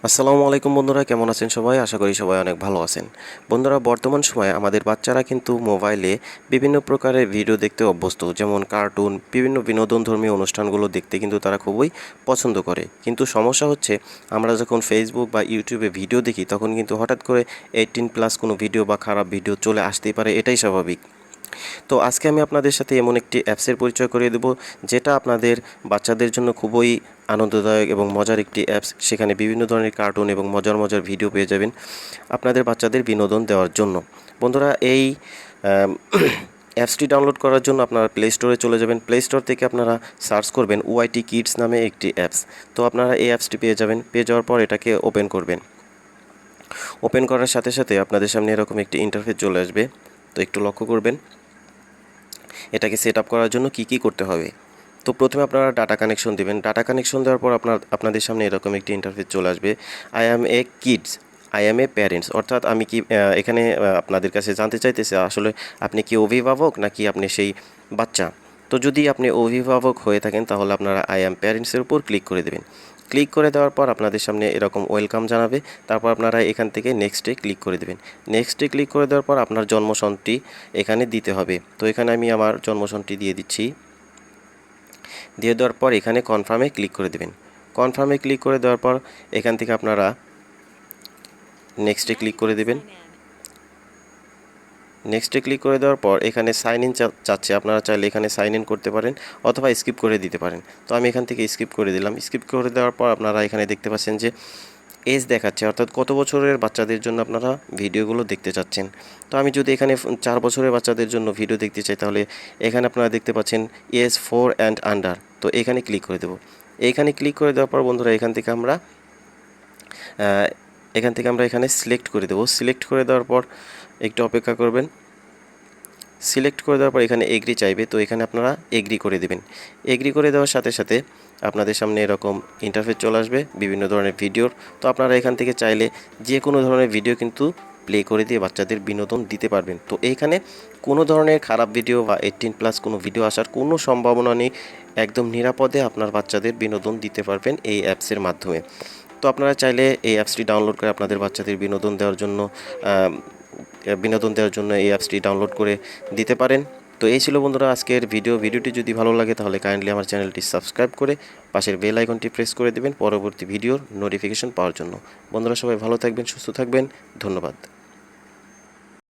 আসসালামু আলাইকুম বন্ধুরা, কেমন আছেন সবাই? আশা করি সবাই অনেক ভালো আছেন। বন্ধুরা, বর্তমান সময়ে আমাদের বাচ্চারা কিন্তু মোবাইলে বিভিন্ন প্রকারের ভিডিও দেখতে অভ্যস্ত, যেমন কার্টুন, বিভিন্ন বিনোদনধর্মী অনুষ্ঠানগুলো দেখতে কিন্তু তারা খুবই পছন্দ করে। কিন্তু সমস্যা হচ্ছে, আমরা যখন ফেসবুক বা ইউটিউবে ভিডিও দেখি তখন কিন্তু হঠাৎ করে 18+ কোনো ভিডিও বা খারাপ ভিডিও চলে আসতেই পারে, এটাই স্বাভাবিক। তো আজকে আমি আপনাদের সাথে এমন একটি অ্যাপসের পরিচয় করিয়ে দেব, যেটা আপনাদের বাচ্চাদের জন্য খুবই আনন্দদায়ক এবং মজার একটি অ্যাপস। সেখানে বিভিন্ন ধরনের কার্টুন এবং মজার মজার ভিডিও পেয়ে যাবেন আপনাদের বাচ্চাদের বিনোদন দেওয়ার জন্য। বন্ধুরা, এই অ্যাপসটি ডাউনলোড করার জন্য আপনারা প্লে স্টোরে চলে যাবেন। প্লে স্টোর থেকে আপনারা সার্চ করবেন ওয়াইটি কিডস নামে একটি অ্যাপস। তো আপনারা এই অ্যাপসটি পেয়ে যাবেন। পেয়ে যাওয়ার পর এটাকে ওপেন করবেন। ওপেন করার সাথে সাথে আপনাদের সামনে এরকম একটি ইন্টারফেস চলে আসবে। তো একটু লক্ষ্য করবেন এটাকে সেট আপ করার জন্য কি করতে হবে। তো প্রথমে আপনারা ডাটা কানেকশন দিবেন। ডাটা কানেকশন দেওয়ার পর আপনাদের সামনে এরকম একটি ইন্টারফেস চলে আসবে। I am a kids, I am a parents, অর্থাৎ আমি কি এখানে আপনাদের কাছে জানতে চাইতেছে আসলে আপনি কি অভিভাবক নাকি আপনি সেই বাচ্চা। তো যদি আপনি অভিভাবক হয়ে থাকেন তাহলে আপনারা আই অ্যাম প্যারেন্টসের উপর ক্লিক করে দেবেন। ক্লিক করে দেওয়ার পর আপনাদের সামনে এরকম ওয়েলকাম জানাবে। তারপর আপনারা এখান থেকে নেক্সটে ক্লিক করে দেবেন। নেক্সটে ক্লিক করে দেওয়ার পর আপনার জন্মসনটি এখানে দিতে হবে। তো এখানে আমি আমার জন্মসনটি দিয়ে দিচ্ছি। দিয়ে দেওয়ার পর এখানে কনফার্মে ক্লিক করে দেবেন। কনফার্মে ক্লিক করে দেওয়ার পর এখান থেকে আপনারা নেক্সটে ক্লিক করে দেবেন। নেক্সটে ক্লিক করে দেওয়ার পর এখানে সাইন ইন চাচ্ছে, আপনারা চাইলে এখানে সাইন ইন করতে পারেন অথবা স্কিপ করে দিতে পারেন। তো আমি এখান থেকে স্কিপ করে দিলাম। স্কিপ করে দেওয়ার পর আপনারা এখানে দেখতে পাচ্ছেন যে এজ দেখাচ্ছে, অর্থাৎ কত বছরের বাচ্চাদের জন্য আপনারা ভিডিওগুলো দেখতে চাচ্ছেন। তো আমি যদি এখানে 4 বছরের বাচ্চাদের জন্য ভিডিও দেখতে চাই তাহলে এখানে আপনারা দেখতে পাচ্ছেন এজ 4 অ্যান্ড আন্ডার। তো এখানে ক্লিক করে দেবো। এইখানে ক্লিক করে দেওয়ার পর বন্ধুরা এখান থেকে আমরা এখানে সিলেক্ট করে দেবো। সিলেক্ট করে দেওয়ার পর একটু অপেক্ষা করবেন। সিলেক্ট করে দেওয়ার পর এখানে এগ্রি চাইবে, তো এখানে আপনারা এগ্রি করে দেবেন। এগ্রি করে দেওয়ার সাথে সাথে আপনাদের সামনে এরকম ইন্টারফেস চলে আসবে বিভিন্ন ধরনের ভিডিওর। তো আপনারা এখান থেকে চাইলে যে কোনো ধরনের ভিডিও কিন্তু প্লে করে দিয়ে বাচ্চাদের বিনোদন দিতে পারবেন। তো এইখানে কোনো ধরনের খারাপ ভিডিও বা 18+ কোনো ভিডিও আসার কোনো সম্ভাবনা নেই। একদম নিরাপদে আপনার বাচ্চাদের বিনোদন দিতে পারবেন এই অ্যাপসের মাধ্যমে। তো আপনারা চাইলে এই অ্যাপসটি ডাউনলোড করে আপনাদের বাচ্চাদের বিনোদন দেওয়ার জন্য এই অ্যাপসটি ডাউনলোড করে দিতে পারেন। তো এই ছিল বন্ধুরা আজকের ভিডিওটি যদি ভালো লাগে তাহলে কাইন্ডলি আমার চ্যানেলটি সাবস্ক্রাইব করে পাশের বেল আইকনটি প্রেস করে দেবেন পরবর্তী ভিডিওর নোটিফিকেশন পাওয়ার জন্য। বন্ধুরা, সবাই ভালো থাকবেন, সুস্থ থাকবেন। ধন্যবাদ।